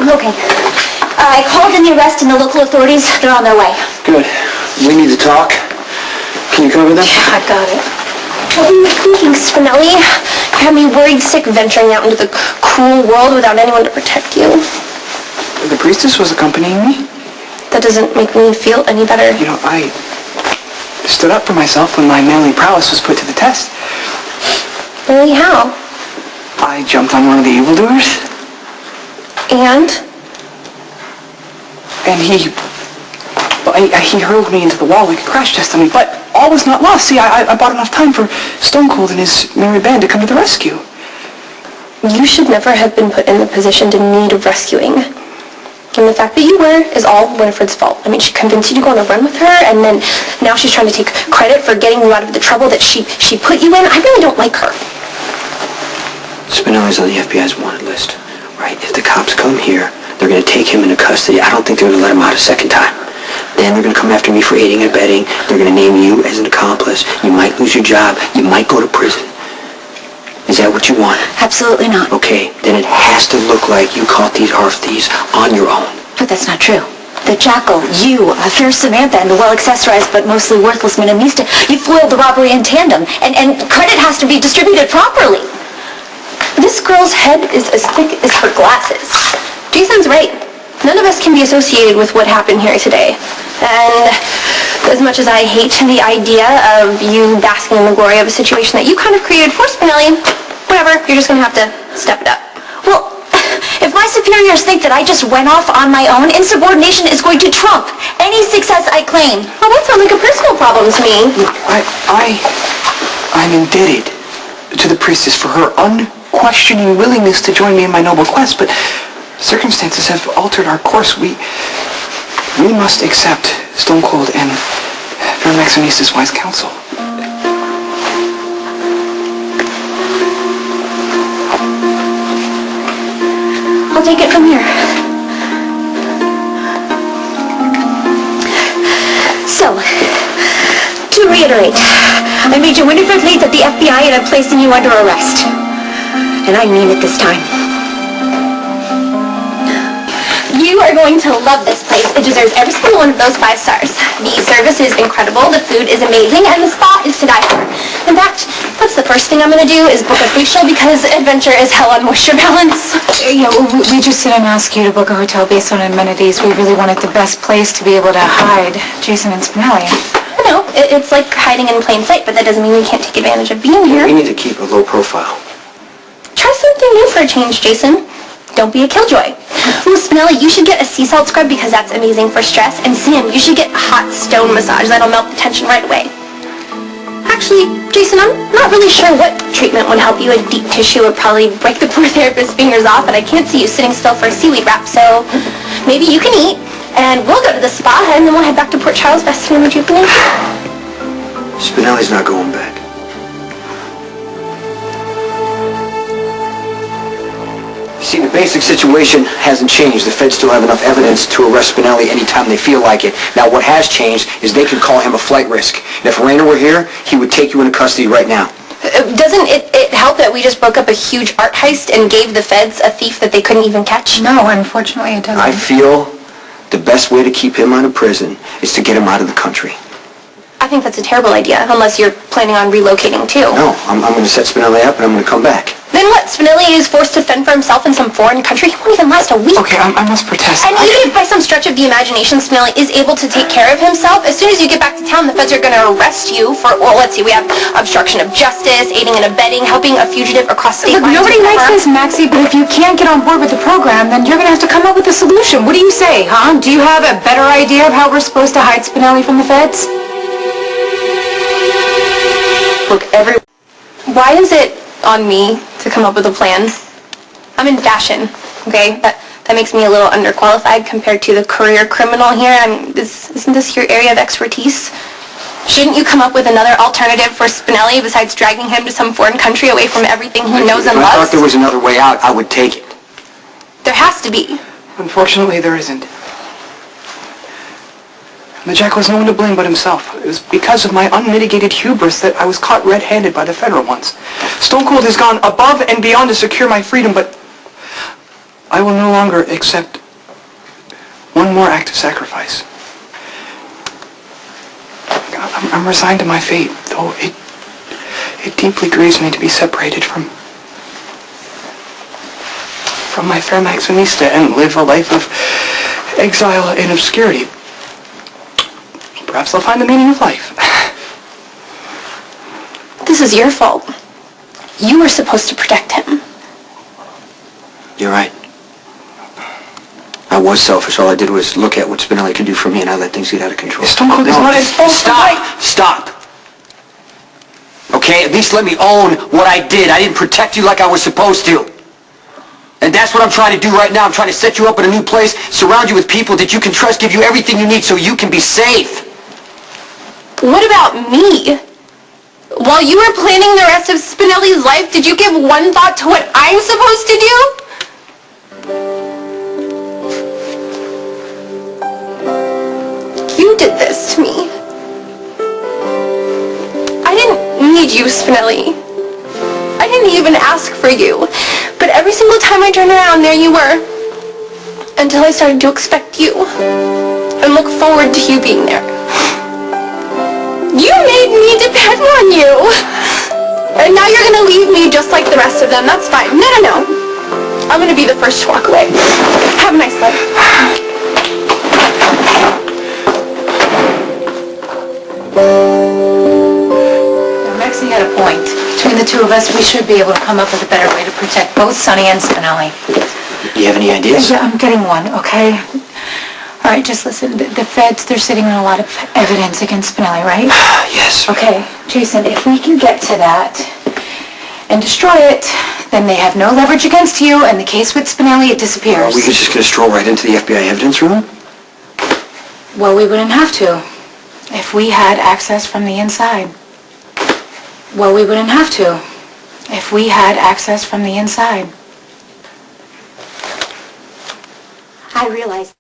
Okay. I called in the arrest and the local authorities. They're on their way. Good. We need to talk. Can you cover that? Yeah, I got it. What were you thinking, Spinelli? You had me worried sick venturing out into the cruel world without anyone to protect you. The priestess was accompanying me. That doesn't make me feel any better. You know, I stood up for myself when my manly prowess was put to the test. Really, how? I jumped on one of the evildoers. And he hurled me into the wall like a crash test on me, but all was not lost. See, I bought enough time for Stone Cold and his merry band to come to the rescue. You should never have been put in the position to need rescuing. And the fact that you were is all Winifred's fault. I mean, she convinced you to go on a run with her, and then now she's trying to take credit for getting you out of the trouble that she put you in. I really don't like her. Spinelli's on the FBI's wanted list, right? If the cops come here, they're going to take him into custody. I don't think they're going to let him out a second time. Then they're going to come after me for aiding and abetting. They're going to name you as an accomplice. You might lose your job. You might go to prison. Is that what you want? Absolutely not. Okay, then it has to look like you caught these hearth thieves on your own. But that's not true. The Jackal, you, fair Samantha, and the well-accessorized but mostly worthless Minamista, you foiled the robbery in tandem, and credit has to be distributed properly. This girl's head is as thick as her glasses. Jason's right. None of us can be associated with what happened here today. And as much as I hate the idea of you basking in the glory of a situation that you kind of created for Spinelli, whatever, you're just going to have to step it up. Well, if my superiors think that I just went off on my own, insubordination is going to trump any success I claim. Well, that sounds like a personal problem to me. I'm indebted to the priestess for her unquestioning willingness to join me in my noble quest, but circumstances have altered our course. We must accept Stone Cold and Fair Maxinista's wise counsel. I'll take it from here. So, to reiterate, I made you Winifred leads at the FBI and I'm placing you under arrest. And I mean it this time. You are going to love this place. It deserves every single one of those 5 stars. The service is incredible, the food is amazing, and the spa is to die for. In fact, that's the first thing I'm going to do is book a facial because adventure is hell on moisture balance. Yeah, we just didn't ask you to book a hotel based on amenities. We really wanted the best place to be able to hide Jason and Spinelli. I know, it's like hiding in plain sight, but that doesn't mean we can't take advantage of being here. We need to keep a low profile. Try something new for a change, Jason. Don't be a killjoy. Ooh, Spinelli, you should get a sea salt scrub because that's amazing for stress. And Sam, you should get a hot stone massage. That'll melt the tension right away. Actually, Jason, I'm not really sure what treatment would help you. A deep tissue would probably break the poor therapist's fingers off, and I can't see you sitting still for a seaweed wrap, so maybe you can eat, and we'll go to the spa, and then we'll head back to Port Charles resting and rejuvenating. Spinelli's not going back. See, the basic situation hasn't changed. The feds still have enough evidence to arrest Spinelli anytime they feel like it. Now, what has changed is they can call him a flight risk. And if Rainer were here, he would take you into custody right now. Doesn't it help that we just broke up a huge art heist and gave the feds a thief that they couldn't even catch? No, unfortunately it doesn't. I feel the best way to keep him out of prison is to get him out of the country. I think that's a terrible idea, unless you're planning on relocating too. No, I'm going to set Spinelli up and I'm going to come back. Then what? Spinelli is forced to fend for himself in some foreign country? He won't even last a week. Okay, I must protest. And even if by some stretch of the imagination Spinelli is able to take care of himself, as soon as you get back to town, the feds are going to arrest you for, well, let's see, we have obstruction of justice, aiding and abetting, helping a fugitive across state lines. Look, nobody likes this, Maxie, but if you can't get on board with the program, then you're going to have to come up with a solution. What do you say, huh? Do you have a better idea of how we're supposed to hide Spinelli from the feds? Look, why is it on me to come up with a plan? I'm in fashion, okay? That makes me a little underqualified compared to the career criminal here. Isn't this your area of expertise? Shouldn't you come up with another alternative for Spinelli besides dragging him to some foreign country away from everything he knows and loves? If I thought there was another way out, I would take it. There has to be. Unfortunately, there isn't. The Jackal has no one to blame but himself. It was because of my unmitigated hubris that I was caught red-handed by the federal ones. Stone Cold has gone above and beyond to secure my freedom, but I will no longer accept one more act of sacrifice. I'm resigned to my fate, though it deeply grieves me to be separated from my fair Maximista and live a life of exile and obscurity. Perhaps they'll find the meaning of life. This is your fault. You were supposed to protect him. You're right. I was selfish. All I did was look at what Spinelli could do for me, and I let things get out of control. Stone Cold is not his fault. Stop! Okay, at least let me own what I did. I didn't protect you like I was supposed to. And that's what I'm trying to do right now. I'm trying to set you up in a new place, surround you with people that you can trust, give you everything you need so you can be safe. What about me? While you were planning the rest of Spinelli's life, did you give one thought to what I'm supposed to do? You did this to me. I didn't need you, Spinelli. I didn't even ask for you. But every single time I turned around, there you were. Until I started to expect you. And look forward to you being there. You made me depend on you. And now you're gonna leave me just like the rest of them. That's fine. No. I'm gonna be the first to walk away. Have a nice life. Maxie had a point. Between the two of us, we should be able to come up with a better way to protect both Sonny and Spinelli. Do you have any ideas? Yeah, I'm getting one, okay? All right, just listen. The feds, they're sitting on a lot of evidence against Spinelli, right? Yes. Okay, Jason, if we can get to that and destroy it, then they have no leverage against you, and the case with Spinelli, it disappears. Are we just going to stroll right into the FBI evidence room? Well, we wouldn't have to if we had access from the inside. Well, we wouldn't have to if we had access from the inside. I realized